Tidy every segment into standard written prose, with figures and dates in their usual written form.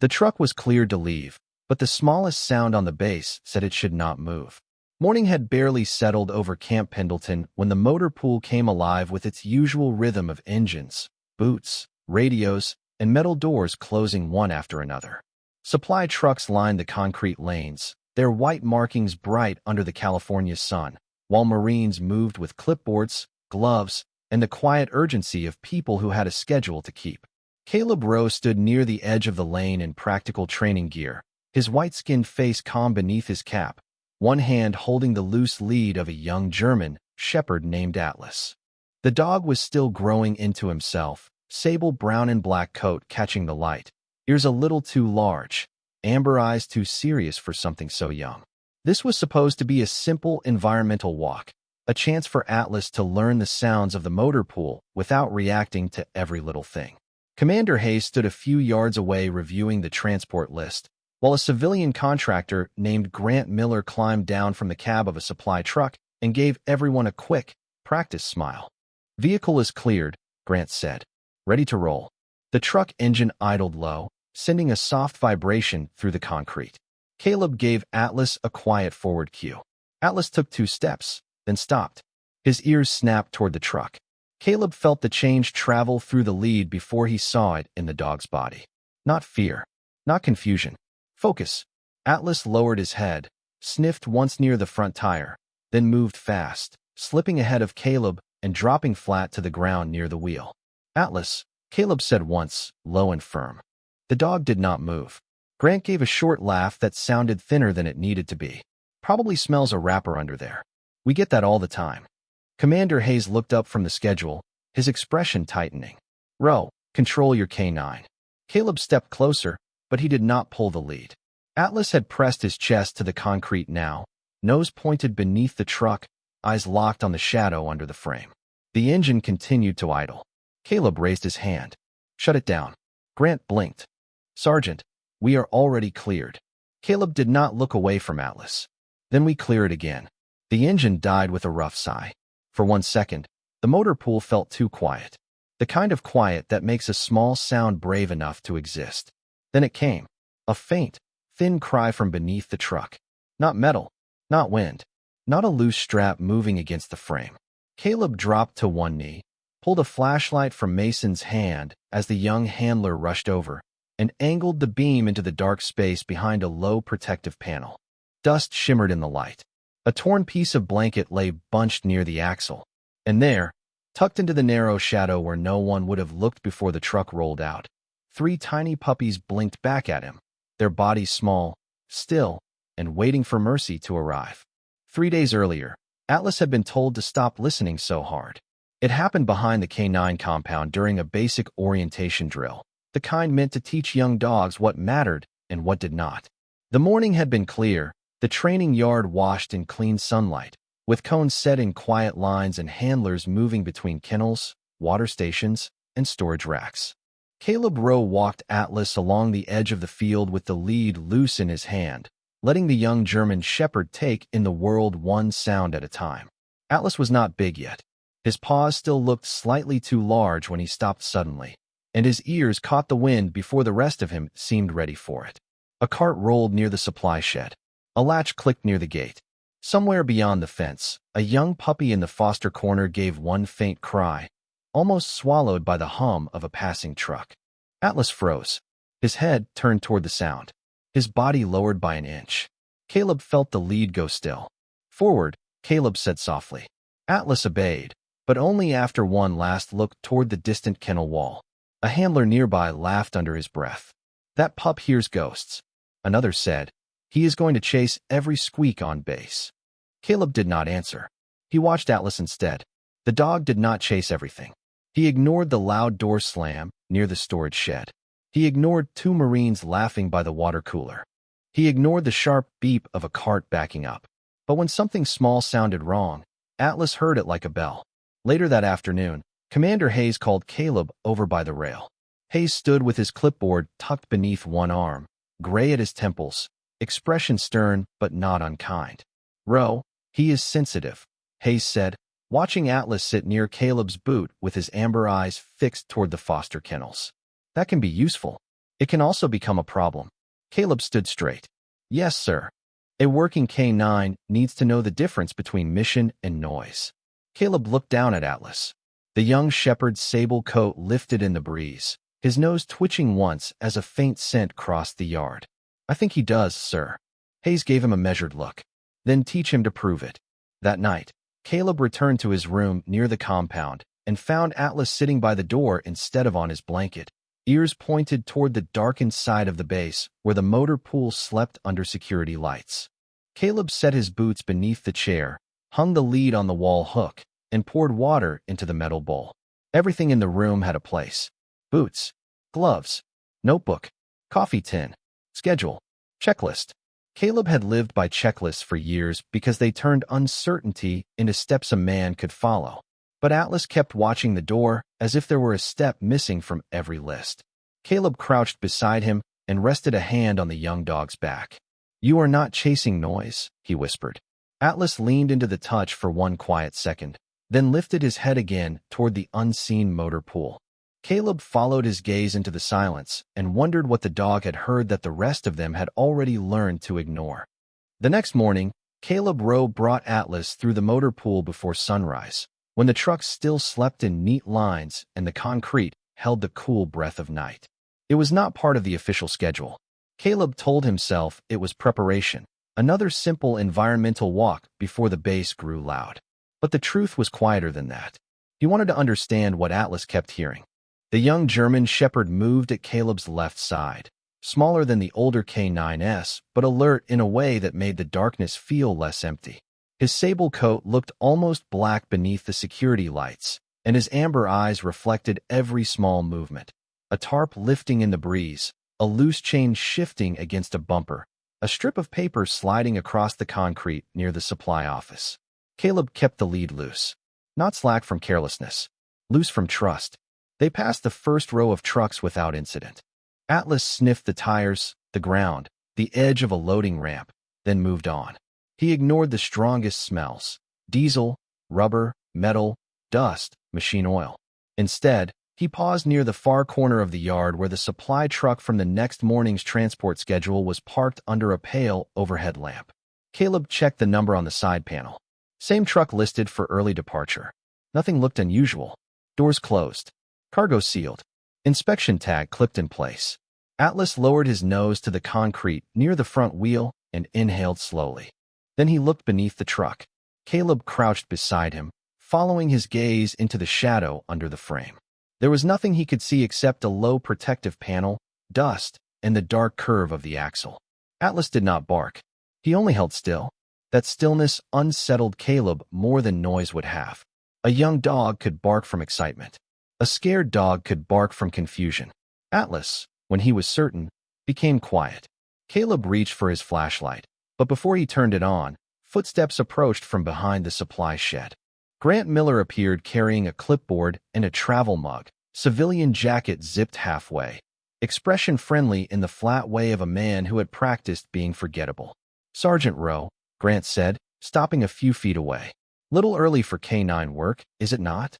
The truck was cleared to leave, but the smallest sound on the base said it should not move. Morning had barely settled over Camp Pendleton when the motor pool came alive with its usual rhythm of engines, boots, radios, and metal doors closing one after another. Supply trucks lined the concrete lanes, their white markings bright under the California sun, while Marines moved with clipboards, gloves, and the quiet urgency of people who had a schedule to keep. Caleb Rowe stood near the edge of the lane in practical training gear, his white-skinned face calm beneath his cap, one hand holding the loose lead of a young German shepherd named Atlas. The dog was still growing into himself, sable brown and black coat catching the light, ears a little too large, amber eyes too serious for something so young. This was supposed to be a simple environmental walk, a chance for Atlas to learn the sounds of the motor pool without reacting to every little thing. Commander Hayes stood a few yards away reviewing the transport list, while a civilian contractor named Grant Miller climbed down from the cab of a supply truck and gave everyone a quick, practice smile. "Vehicle is cleared," Grant said. "Ready to roll." The truck engine idled low, sending a soft vibration through the concrete. Caleb gave Atlas a quiet forward cue. Atlas took 2 steps, then stopped. His ears snapped toward the truck. Caleb felt the change travel through the lead before he saw it in the dog's body. Not fear, not confusion. Focus. Atlas lowered his head, sniffed once near the front tire, then moved fast, slipping ahead of Caleb and dropping flat to the ground near the wheel. "Atlas," Caleb said once, low and firm. The dog did not move. Grant gave a short laugh that sounded thinner than it needed to be. "Probably smells a wrapper under there. We get that all the time." Commander Hayes looked up from the schedule, his expression tightening. "Row, control your K9. Caleb stepped closer, but he did not pull the lead. Atlas had pressed his chest to the concrete now, nose pointed beneath the truck, eyes locked on the shadow under the frame. The engine continued to idle. Caleb raised his hand. "Shut it down." Grant blinked. "Sergeant, we are already cleared." Caleb did not look away from Atlas. "Then we clear it again." The engine died with a rough sigh. For 1 second, the motor pool felt too quiet. The kind of quiet that makes a small sound brave enough to exist. Then it came. A faint, thin cry from beneath the truck. Not metal, not wind, not a loose strap moving against the frame. Caleb dropped to one knee, pulled a flashlight from Mason's hand as the young handler rushed over, and angled the beam into the dark space behind a low protective panel. Dust shimmered in the light. A torn piece of blanket lay bunched near the axle, and there, tucked into the narrow shadow where no one would have looked before the truck rolled out, 3 tiny puppies blinked back at him, their bodies small, still, and waiting for mercy to arrive. 3 days earlier, Atlas had been told to stop listening so hard. It happened behind the K9 compound during a basic orientation drill, the kind meant to teach young dogs what mattered and what did not. The morning had been clear, the training yard washed in clean sunlight, with cones set in quiet lines and handlers moving between kennels, water stations, and storage racks. Caleb Rowe walked Atlas along the edge of the field with the lead loose in his hand, letting the young German shepherd take in the world one sound at a time. Atlas was not big yet. His paws still looked slightly too large when he stopped suddenly, and his ears caught the wind before the rest of him seemed ready for it. A cart rolled near the supply shed. A latch clicked near the gate. Somewhere beyond the fence, a young puppy in the foster corner gave one faint cry, almost swallowed by the hum of a passing truck. Atlas froze, his head turned toward the sound, his body lowered by an inch. Caleb felt the lead go still. "Forward," Caleb said softly. Atlas obeyed, but only after one last look toward the distant kennel wall. A handler nearby laughed under his breath. "That pup hears ghosts." Another said, "He is going to chase every squeak on base." Caleb did not answer. He watched Atlas instead. The dog did not chase everything. He ignored the loud door slam near the storage shed. He ignored 2 Marines laughing by the water cooler. He ignored the sharp beep of a cart backing up. But when something small sounded wrong, Atlas heard it like a bell. Later that afternoon, Commander Hayes called Caleb over by the rail. Hayes stood with his clipboard tucked beneath one arm, gray at his temples, expression stern but not unkind. "Rowe, he is sensitive," Hayes said, watching Atlas sit near Caleb's boot with his amber eyes fixed toward the foster kennels. "That can be useful." It can also become a problem. Caleb stood straight. Yes, sir. A working K9 needs to know the difference between mission and noise. Caleb looked down at Atlas. The young shepherd's sable coat lifted in the breeze, his nose twitching once as a faint scent crossed the yard. I think he does, sir. Hayes gave him a measured look. Then teach him to prove it. That night, Caleb returned to his room near the compound and found Atlas sitting by the door instead of on his blanket, ears pointed toward the darkened side of the base where the motor pool slept under security lights. Caleb set his boots beneath the chair, hung the lead on the wall hook, and poured water into the metal bowl. Everything in the room had a place. Boots, gloves, notebook, coffee tin, schedule, checklist. Caleb had lived by checklists for years because they turned uncertainty into steps a man could follow. But Atlas kept watching the door as if there were a step missing from every list. Caleb crouched beside him and rested a hand on the young dog's back. You are not chasing noise, he whispered. Atlas leaned into the touch for one quiet second, then lifted his head again toward the unseen motor pool. Caleb followed his gaze into the silence and wondered what the dog had heard that the rest of them had already learned to ignore. The next morning, Caleb Rowe brought Atlas through the motor pool before sunrise, when the truck still slept in neat lines and the concrete held the cool breath of night. It was not part of the official schedule. Caleb told himself it was preparation, another simple environmental walk before the bass grew loud. But the truth was quieter than that. He wanted to understand what Atlas kept hearing. The young German shepherd moved at Caleb's left side, smaller than the older K9S, but alert in a way that made the darkness feel less empty. His sable coat looked almost black beneath the security lights, and his amber eyes reflected every small movement. A tarp lifting in the breeze, a loose chain shifting against a bumper, a strip of paper sliding across the concrete near the supply office. Caleb kept the lead loose. Not slack from carelessness, loose from trust. They passed the first row of trucks without incident. Atlas sniffed the tires, the ground, the edge of a loading ramp, then moved on. He ignored the strongest smells: diesel, rubber, metal, dust, machine oil. Instead, he paused near the far corner of the yard where the supply truck from the next morning's transport schedule was parked under a pale overhead lamp. Caleb checked the number on the side panel. Same truck listed for early departure. Nothing looked unusual. Doors closed. Cargo sealed. Inspection tag clipped in place. Atlas lowered his nose to the concrete near the front wheel and inhaled slowly. Then he looked beneath the truck. Caleb crouched beside him, following his gaze into the shadow under the frame. There was nothing he could see except a low protective panel, dust, and the dark curve of the axle. Atlas did not bark. He only held still. That stillness unsettled Caleb more than noise would have. A young dog could bark from excitement. A scared dog could bark from confusion. Atlas, when he was certain, became quiet. Caleb reached for his flashlight, but before he turned it on, footsteps approached from behind the supply shed. Grant Miller appeared carrying a clipboard and a travel mug, civilian jacket zipped halfway, expression friendly in the flat way of a man who had practiced being forgettable. Sergeant Rowe, Grant said, stopping a few feet away. Little early for K9 work, is it not?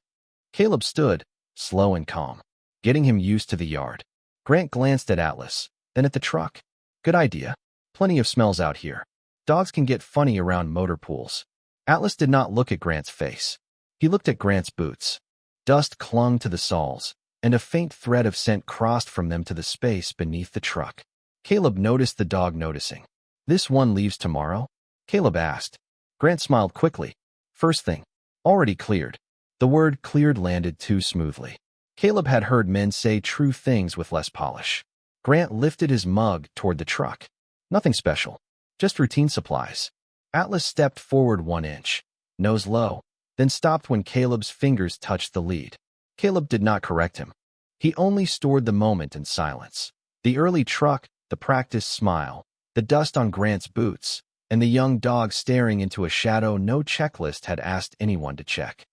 Caleb stood, slow and calm, getting him used to the yard. Grant glanced at Atlas, then at the truck. Good idea. Plenty of smells out here. Dogs can get funny around motor pools. Atlas did not look at Grant's face. He looked at Grant's boots. Dust clung to the soles, and a faint thread of scent crossed from them to the space beneath the truck. Caleb noticed the dog noticing. This one leaves tomorrow? Caleb asked. Grant smiled quickly. First thing. Already cleared. The word cleared landed too smoothly. Caleb had heard men say true things with less polish. Grant lifted his mug toward the truck. Nothing special. Just routine supplies. Atlas stepped forward 1 inch, nose low, then stopped when Caleb's fingers touched the lead. Caleb did not correct him. He only stored the moment in silence. The early truck, the practiced smile, the dust on Grant's boots, and the young dog staring into a shadow no checklist had asked anyone to check.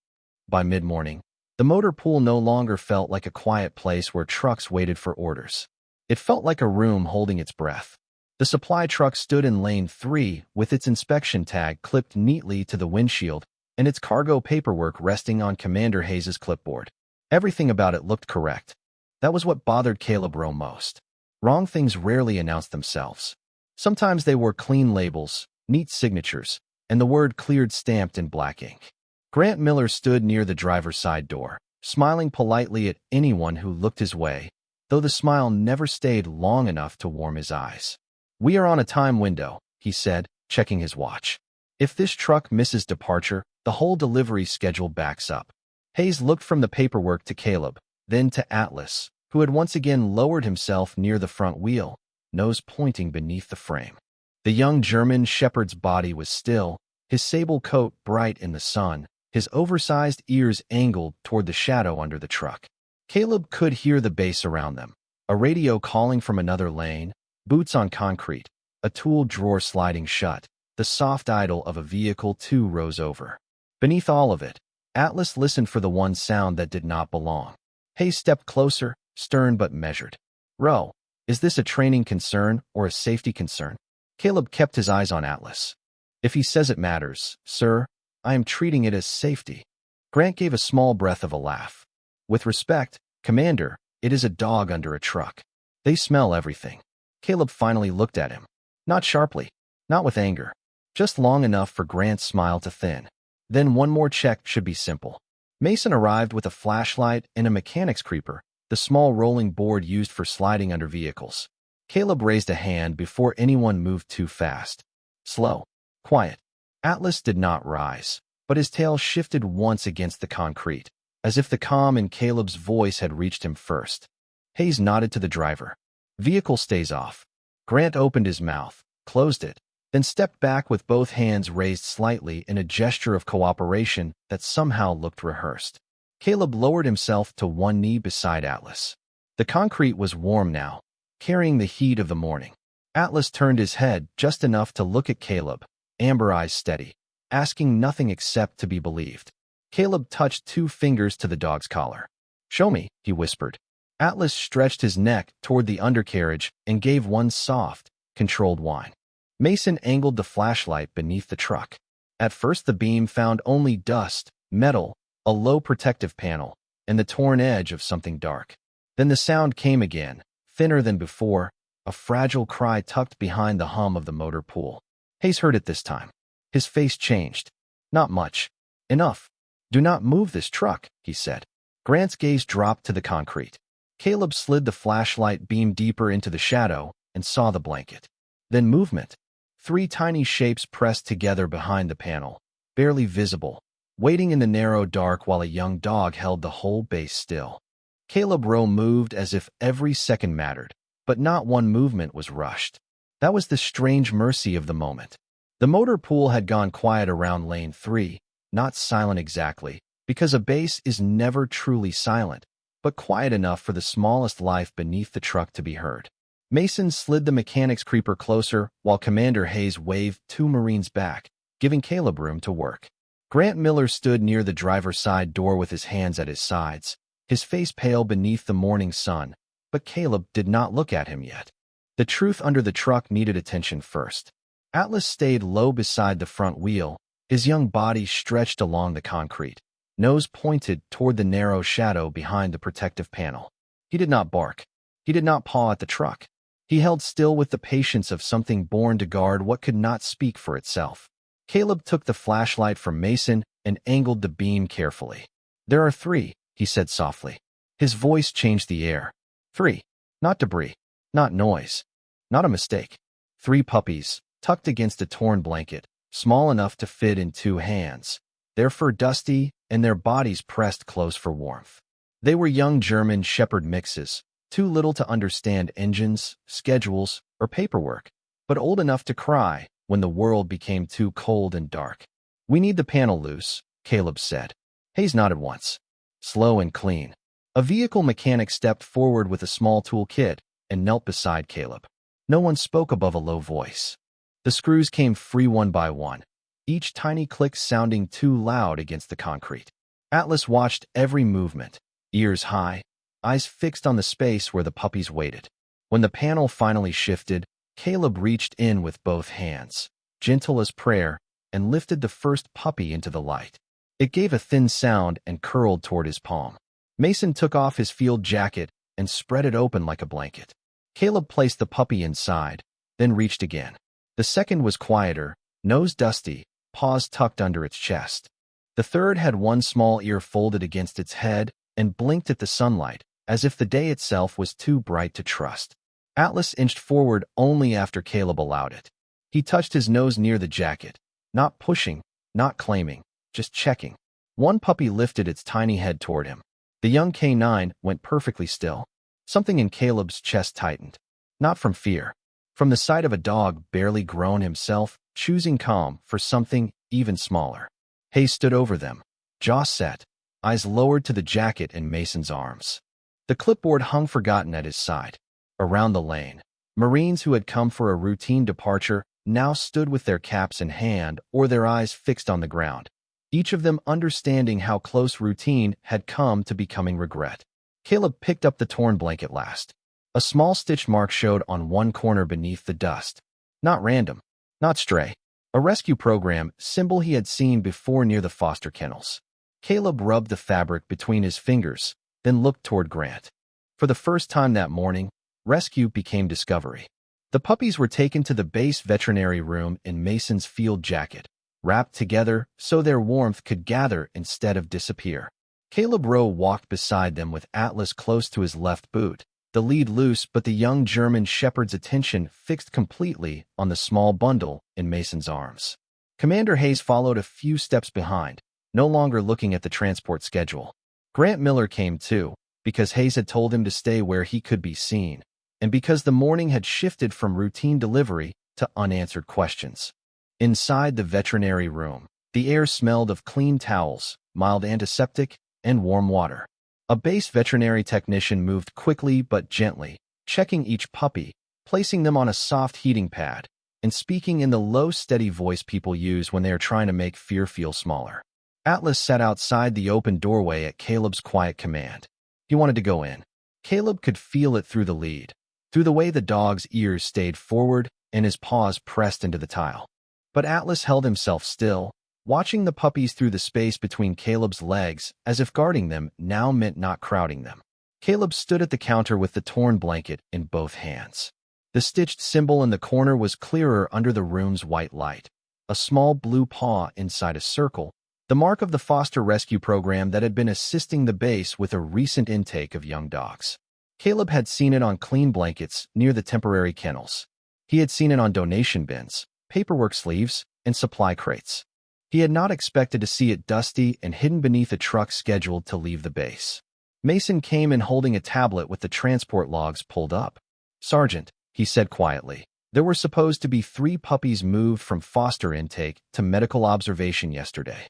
By mid-morning, the motor pool no longer felt like a quiet place where trucks waited for orders. It felt like a room holding its breath. The supply truck stood in lane 3 with its inspection tag clipped neatly to the windshield and its cargo paperwork resting on Commander Hayes's clipboard. Everything about it looked correct. That was what bothered Caleb Rowe most. Wrong things rarely announced themselves. Sometimes they wore clean labels, neat signatures, and the word cleared stamped in black ink. Grant Miller stood near the driver's side door, smiling politely at anyone who looked his way, though the smile never stayed long enough to warm his eyes. "We are on a time window," he said, checking his watch. "If this truck misses departure, the whole delivery schedule backs up." Hayes looked from the paperwork to Caleb, then to Atlas, who had once again lowered himself near the front wheel, nose pointing beneath the frame. The young German shepherd's body was still, his sable coat bright in the sun, his oversized ears angled toward the shadow under the truck. Caleb could hear the bass around them, a radio calling from another lane, boots on concrete, a tool drawer sliding shut, the soft idle of a vehicle 2 rows over. Beneath all of it, Atlas listened for the one sound that did not belong. Hayes stepped closer, stern but measured. "Row, is this a training concern or a safety concern?" Caleb kept his eyes on Atlas. "If he says it matters, sir, I am treating it as safety." Grant gave a small breath of a laugh. "With respect, Commander, it is a dog under a truck. They smell everything." Caleb finally looked at him. Not sharply, not with anger, just long enough for Grant's smile to thin. Then one more check should be simple. Mason arrived with a flashlight and a mechanic's creeper, the small rolling board used for sliding under vehicles. Caleb raised a hand before anyone moved too fast. Slow. Quiet. Atlas did not rise, but his tail shifted once against the concrete, as if the calm in Caleb's voice had reached him first. Hayes nodded to the driver. "Vehicle stays off." Grant opened his mouth, closed it, then stepped back with both hands raised slightly in a gesture of cooperation that somehow looked rehearsed. Caleb lowered himself to one knee beside Atlas. The concrete was warm now, carrying the heat of the morning. Atlas turned his head just enough to look at Caleb, amber eyes steady, asking nothing except to be believed. Caleb touched 2 fingers to the dog's collar. "Show me," he whispered. Atlas stretched his neck toward the undercarriage and gave one soft, controlled whine. Mason angled the flashlight beneath the truck. At first the beam found only dust, metal, a low protective panel, and the torn edge of something dark. Then the sound came again, thinner than before, a fragile cry tucked behind the hum of the motor pool. Hayes heard it this time. His face changed. "Not much. Enough. Do not move this truck," he said. Grant's gaze dropped to the concrete. Caleb slid the flashlight beam deeper into the shadow and saw the blanket. Then movement. 3 tiny shapes pressed together behind the panel, barely visible, waiting in the narrow dark while a young dog held the whole base still. Caleb Rowe moved as if every second mattered, but not one movement was rushed. That was the strange mercy of the moment. The motor pool had gone quiet around lane 3, not silent exactly, because a base is never truly silent, but quiet enough for the smallest life beneath the truck to be heard. Mason slid the mechanic's creeper closer while Commander Hayes waved 2 Marines back, giving Caleb room to work. Grant Miller stood near the driver's side door with his hands at his sides, his face pale beneath the morning sun, but Caleb did not look at him yet. The truth under the truck needed attention first. Atlas stayed low beside the front wheel, his young body stretched along the concrete, nose pointed toward the narrow shadow behind the protective panel. He did not bark. He did not paw at the truck. He held still with the patience of something born to guard what could not speak for itself. Caleb took the flashlight from Mason and angled the beam carefully. "There are 3, he said softly. His voice changed the air. 3. Not debris. Not noise. Not a mistake. 3 puppies, tucked against a torn blanket, small enough to fit in 2 hands, their fur dusty and their bodies pressed close for warmth. They were young German shepherd mixes, too little to understand engines, schedules, or paperwork, but old enough to cry when the world became too cold and dark. "We need the panel loose," Caleb said. Hayes nodded once. Slow and clean. A vehicle mechanic stepped forward with a small tool kit and knelt beside Caleb. No one spoke above a low voice. The screws came free one by one, each tiny click sounding too loud against the concrete. Atlas watched every movement, ears high, eyes fixed on the space where the puppies waited. When the panel finally shifted, Caleb reached in with both hands, gentle as prayer, and lifted the first puppy into the light. It gave a thin sound and curled toward his palm. Mason took off his field jacket and spread it open like a blanket. Caleb placed the puppy inside, then reached again. The second was quieter, nose dusty, paws tucked under its chest. The third had one small ear folded against its head and blinked at the sunlight, as if the day itself was too bright to trust. Atlas inched forward only after Caleb allowed it. He touched his nose near the jacket, not pushing, not claiming, just checking. One puppy lifted its tiny head toward him. The young canine went perfectly still. Something in Caleb's chest tightened. Not from fear. From the sight of a dog barely grown himself, choosing calm for something even smaller. Hayes stood over them, jaw set, eyes lowered to the jacket in Mason's arms. The clipboard hung forgotten at his side. Around the lane, Marines who had come for a routine departure now stood with their caps in hand or their eyes fixed on the ground, each of them understanding how close routine had come to becoming regret. Caleb picked up the torn blanket last. A small stitch mark showed on one corner beneath the dust. Not random, not stray. A rescue program symbol he had seen before near the foster kennels. Caleb rubbed the fabric between his fingers, then looked toward Grant. For the first time that morning, rescue became discovery. The puppies were taken to the base veterinary room in Mason's field jacket, wrapped together so their warmth could gather instead of disappear. Caleb Rowe walked beside them with Atlas close to his left boot, the lead loose but the young German shepherd's attention fixed completely on the small bundle in Mason's arms. Commander Hayes followed a few steps behind, no longer looking at the transport schedule. Grant Miller came too, because Hayes had told him to stay where he could be seen, and because the morning had shifted from routine delivery to unanswered questions. Inside the veterinary room, the air smelled of clean towels, mild antiseptic, and warm water. A base veterinary technician moved quickly but gently, checking each puppy, placing them on a soft heating pad, and speaking in the low, steady voice people use when they are trying to make fear feel smaller. Atlas sat outside the open doorway at Caleb's quiet command. He wanted to go in. Caleb could feel it through the lead, through the way the dog's ears stayed forward and his paws pressed into the tile. But Atlas held himself still, watching the puppies through the space between Caleb's legs as if guarding them now meant not crowding them. Caleb stood at the counter with the torn blanket in both hands. The stitched symbol in the corner was clearer under the room's white light. A small blue paw inside a circle, the mark of the foster rescue program that had been assisting the base with a recent intake of young dogs. Caleb had seen it on clean blankets near the temporary kennels. He had seen it on donation bins, paperwork sleeves, and supply crates. He had not expected to see it dusty and hidden beneath a truck scheduled to leave the base. Mason came in holding a tablet with the transport logs pulled up. "Sergeant," he said quietly, "there were supposed to be 3 puppies moved from foster intake to medical observation yesterday."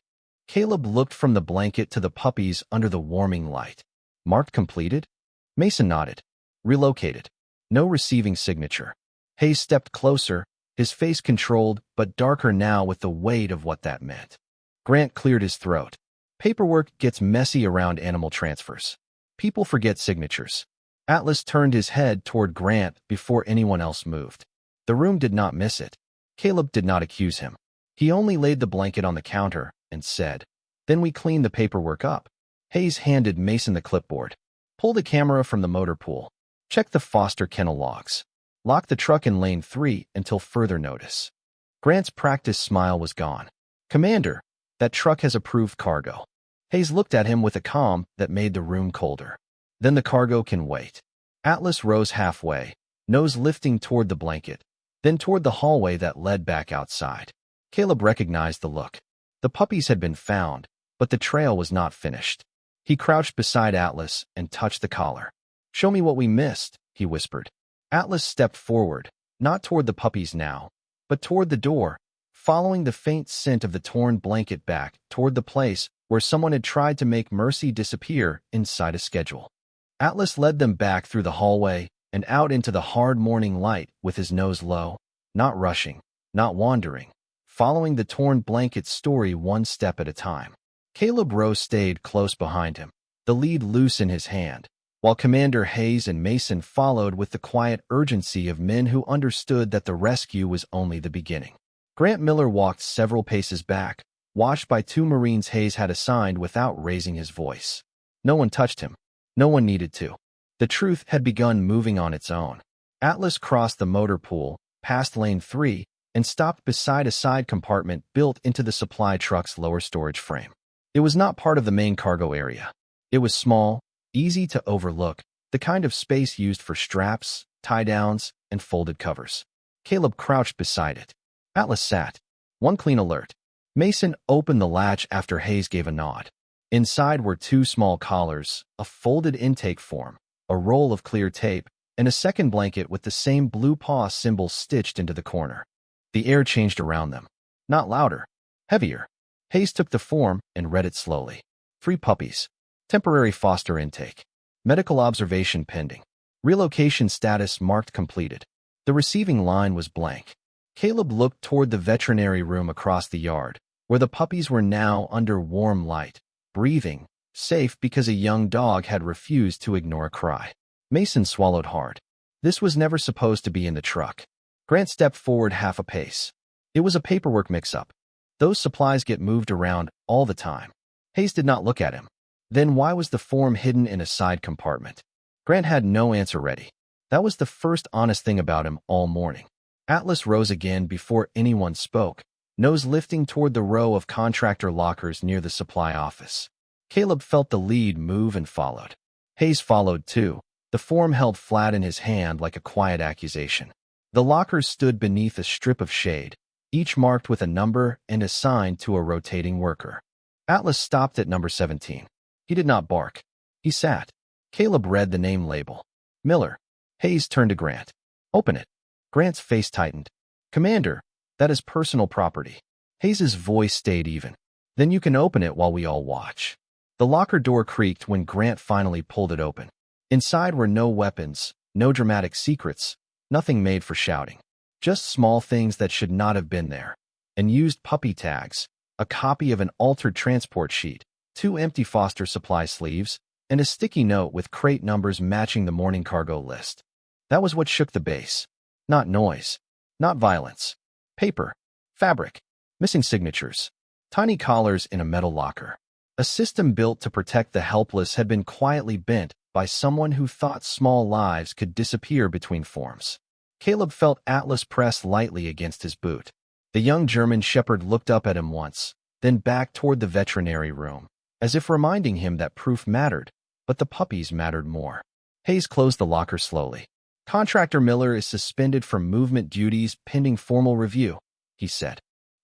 Caleb looked from the blanket to the puppies under the warming light. "Marked completed?" Mason nodded. "Relocated. No receiving signature." Hayes stepped closer, his face controlled but darker now with the weight of what that meant. Grant cleared his throat. "Paperwork gets messy around animal transfers. People forget signatures." Atlas turned his head toward Grant before anyone else moved. The room did not miss it. Caleb did not accuse him. He only laid the blanket on the counter and said, "Then we clean the paperwork up." Hayes handed Mason the clipboard. "Pull the camera from the motor pool. Check the foster kennel logs. Lock the truck in lane 3 until further notice." Grant's practiced smile was gone. "Commander, that truck has approved cargo." Hayes looked at him with a calm that made the room colder. "Then the cargo can wait." Atlas rose halfway, nose lifting toward the blanket, then toward the hallway that led back outside. Caleb recognized the look. The puppies had been found, but the trail was not finished. He crouched beside Atlas and touched the collar. "Show me what we missed," he whispered. Atlas stepped forward, not toward the puppies now, but toward the door, following the faint scent of the torn blanket back toward the place where someone had tried to make mercy disappear inside a schedule. Atlas led them back through the hallway and out into the hard morning light with his nose low, not rushing, not wandering, following the torn blanket's story one step at a time. Caleb Rowe stayed close behind him, the lead loose in his hand, while Commander Hayes and Mason followed with the quiet urgency of men who understood that the rescue was only the beginning. Grant Miller walked several paces back, watched by 2 Marines Hayes had assigned without raising his voice. No one touched him. No one needed to. The truth had begun moving on its own. Atlas crossed the motor pool, passed lane 3, and stopped beside a side compartment built into the supply truck's lower storage frame. It was not part of the main cargo area. It was small, easy to overlook, the kind of space used for straps, tie-downs, and folded covers. Caleb crouched beside it. Atlas sat. One clean alert. Mason opened the latch after Hayes gave a nod. Inside were 2 small collars, a folded intake form, a roll of clear tape, and a second blanket with the same blue paw symbol stitched into the corner. The air changed around them. Not louder, heavier. Hayes took the form and read it slowly. 3 puppies. Temporary foster intake. Medical observation pending. Relocation status marked completed. The receiving line was blank. Caleb looked toward the veterinary room across the yard, where the puppies were now under warm light, breathing, safe because a young dog had refused to ignore a cry. Mason swallowed hard. This was never supposed to be in the truck. Grant stepped forward half a pace. It was a paperwork mix-up. Those supplies get moved around all the time. Hayes did not look at him. Then why was the form hidden in a side compartment? Grant had no answer ready. That was the first honest thing about him all morning. Atlas rose again before anyone spoke, nose lifting toward the row of contractor lockers near the supply office. Caleb felt the lead move and followed. Hayes followed too, the form held flat in his hand like a quiet accusation. The lockers stood beneath a strip of shade, each marked with a number and assigned to a rotating worker. Atlas stopped at number 17. He did not bark. He sat. Caleb read the name label. Miller. Hayes turned to Grant. Open it. Grant's face tightened. Commander, that is personal property. Hayes's voice stayed even. Then you can open it while we all watch. The locker door creaked when Grant finally pulled it open. Inside were no weapons, no dramatic secrets, nothing made for shouting. Just small things that should not have been there. And used puppy tags, a copy of an altered transport sheet, 2 empty foster supply sleeves, and a sticky note with crate numbers matching the morning cargo list. That was what shook the base. Not noise. Not violence. Paper. Fabric. Missing signatures. Tiny collars in a metal locker. A system built to protect the helpless had been quietly bent by someone who thought small lives could disappear between forms. Caleb felt Atlas press lightly against his boot. The young German shepherd looked up at him once, then back toward the veterinary room, as if reminding him that proof mattered, but the puppies mattered more. Hayes closed the locker slowly. Contractor Miller is suspended from movement duties pending formal review, he said.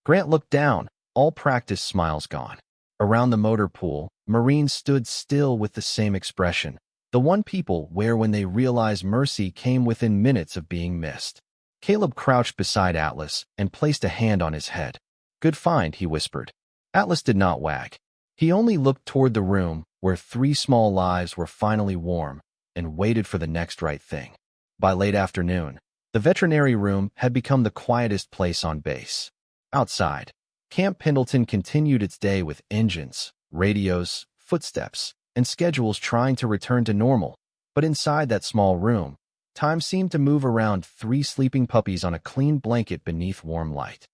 Grant looked down, all practice smiles gone. Around the motor pool, Marines stood still with the same expression, the one people wear when they realize mercy came within minutes of being missed. Caleb crouched beside Atlas and placed a hand on his head. Good find, he whispered. Atlas did not wag. He only looked toward the room where 3 small lives were finally warm and waited for the next right thing. By late afternoon, the veterinary room had become the quietest place on base. Outside, Camp Pendleton continued its day with engines, radios, footsteps, and schedules trying to return to normal. But inside that small room, time seemed to move around 3 sleeping puppies on a clean blanket beneath warm light.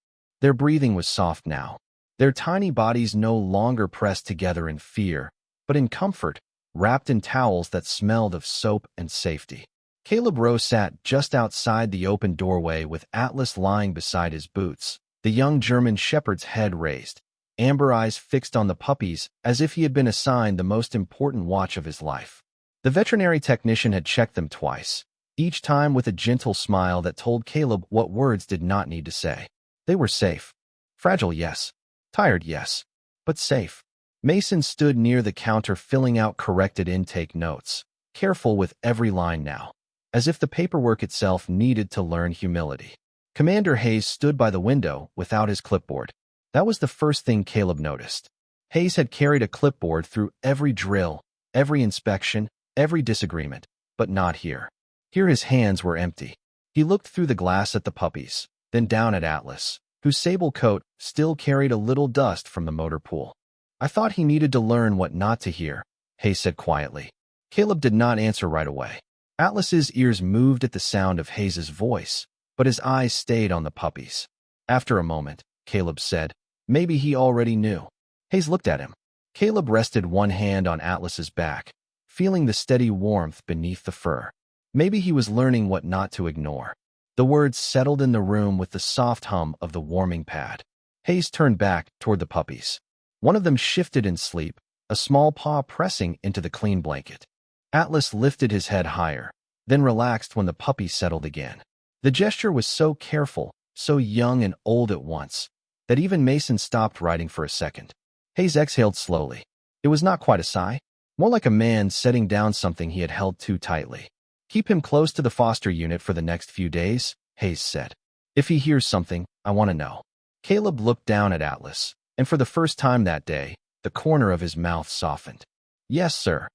Their breathing was soft now. Their tiny bodies no longer pressed together in fear, but in comfort, wrapped in towels that smelled of soap and safety. Caleb Rowe sat just outside the open doorway with Atlas lying beside his boots, the young German shepherd's head raised, amber eyes fixed on the puppies as if he had been assigned the most important watch of his life. The veterinary technician had checked them twice, each time with a gentle smile that told Caleb what words did not need to say. They were safe. Fragile, yes. Tired, yes. But safe. Mason stood near the counter filling out corrected intake notes, careful with every line now, as if the paperwork itself needed to learn humility. Commander Hayes stood by the window without his clipboard. That was the first thing Caleb noticed. Hayes had carried a clipboard through every drill, every inspection, every disagreement, but not here. Here his hands were empty. He looked through the glass at the puppies, then down at Atlas, whose sable coat still carried a little dust from the motor pool. I thought he needed to learn what not to hear, Hayes said quietly. Caleb did not answer right away. Atlas's ears moved at the sound of Hayes's voice, but his eyes stayed on the puppies. After a moment, Caleb said, maybe he already knew. Hayes looked at him. Caleb rested one hand on Atlas's back, feeling the steady warmth beneath the fur. Maybe he was learning what not to ignore. The words settled in the room with the soft hum of the warming pad. Hayes turned back toward the puppies. One of them shifted in sleep, a small paw pressing into the clean blanket. Atlas lifted his head higher, then relaxed when the puppy settled again. The gesture was so careful, so young and old at once, that even Mason stopped writing for a second. Hayes exhaled slowly. It was not quite a sigh, more like a man setting down something he had held too tightly. Keep him close to the foster unit for the next few days, Hayes said. If he hears something, I want to know. Caleb looked down at Atlas, and for the first time that day, the corner of his mouth softened. Yes, sir.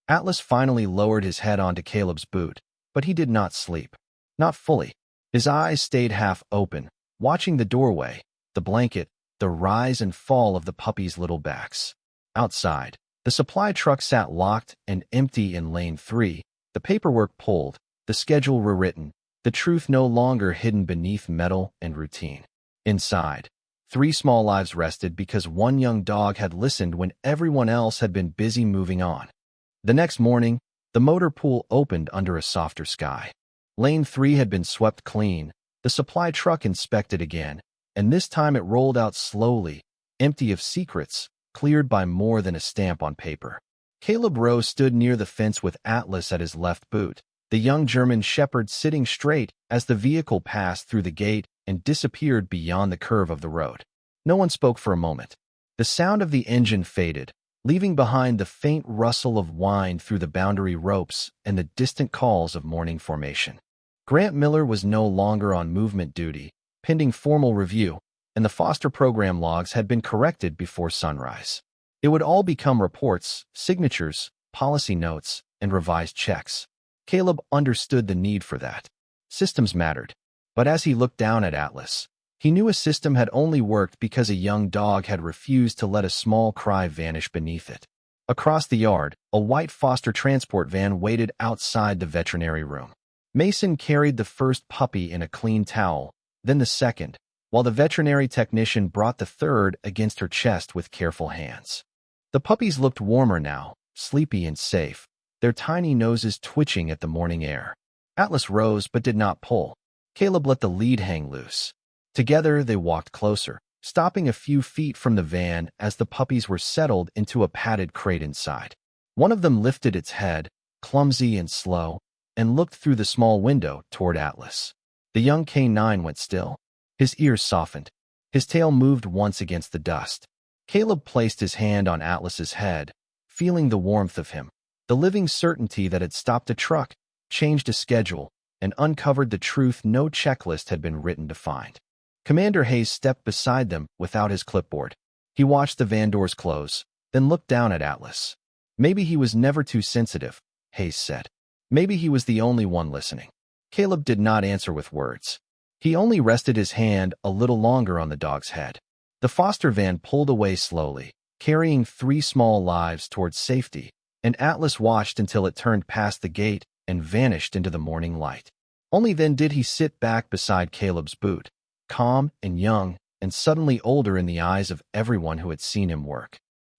Atlas finally lowered his head onto Caleb's boot, but he did not sleep. Not fully. His eyes stayed half open, watching the doorway, the blanket, the rise and fall of the puppies' little backs. Outside, the supply truck sat locked and empty in lane 3, the paperwork pulled, the schedule rewritten, the truth no longer hidden beneath metal and routine. Inside, 3 small lives rested because one young dog had listened when everyone else had been busy moving on. The next morning, the motor pool opened under a softer sky. Lane 3 had been swept clean, the supply truck inspected again, and this time it rolled out slowly, empty of secrets, cleared by more than a stamp on paper. Caleb Rowe stood near the fence with Atlas at his left boot, the young German shepherd sitting straight as the vehicle passed through the gate and disappeared beyond the curve of the road. No one spoke for a moment. The sound of the engine faded, leaving behind the faint rustle of wind through the boundary ropes and the distant calls of morning formation. Grant Miller was no longer on movement duty, pending formal review, and the foster program logs had been corrected before sunrise. It would all become reports, signatures, policy notes, and revised checks. Caleb understood the need for that. Systems mattered. But as he looked down at Atlas, he knew a system had only worked because a young dog had refused to let a small cry vanish beneath it. Across the yard, a white foster transport van waited outside the veterinary room. Mason carried the first puppy in a clean towel, then the second, while the veterinary technician brought the third against her chest with careful hands. The puppies looked warmer now, sleepy and safe, their tiny noses twitching at the morning air. Atlas rose but did not pull. Caleb let the lead hang loose. Together they walked closer, stopping a few feet from the van as the puppies were settled into a padded crate inside. One of them lifted its head, clumsy and slow, and looked through the small window toward Atlas. The young canine went still. His ears softened. His tail moved once against the dust. Caleb placed his hand on Atlas's head, feeling the warmth of him, the living certainty that had stopped a truck, changed a schedule, and uncovered the truth no checklist had been written to find. Commander Hayes stepped beside them without his clipboard. He watched the van doors close, then looked down at Atlas. Maybe he was never too sensitive, Hayes said. Maybe he was the only one listening. Caleb did not answer with words. He only rested his hand a little longer on the dog's head. The foster van pulled away slowly, carrying 3 small lives towards safety, and Atlas watched until it turned past the gate and vanished into the morning light. Only then did he sit back beside Caleb's boot, calm and young, and suddenly older in the eyes of everyone who had seen him work.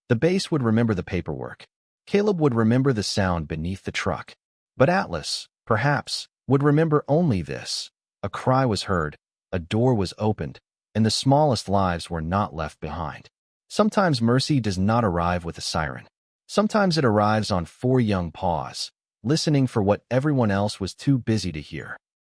The base would remember the paperwork. Caleb would remember the sound beneath the truck. But Atlas, perhaps, would remember only this. A cry was heard, a door was opened, and the smallest lives were not left behind. Sometimes mercy does not arrive with a siren. Sometimes it arrives on 4 young paws, listening for what everyone else was too busy to hear.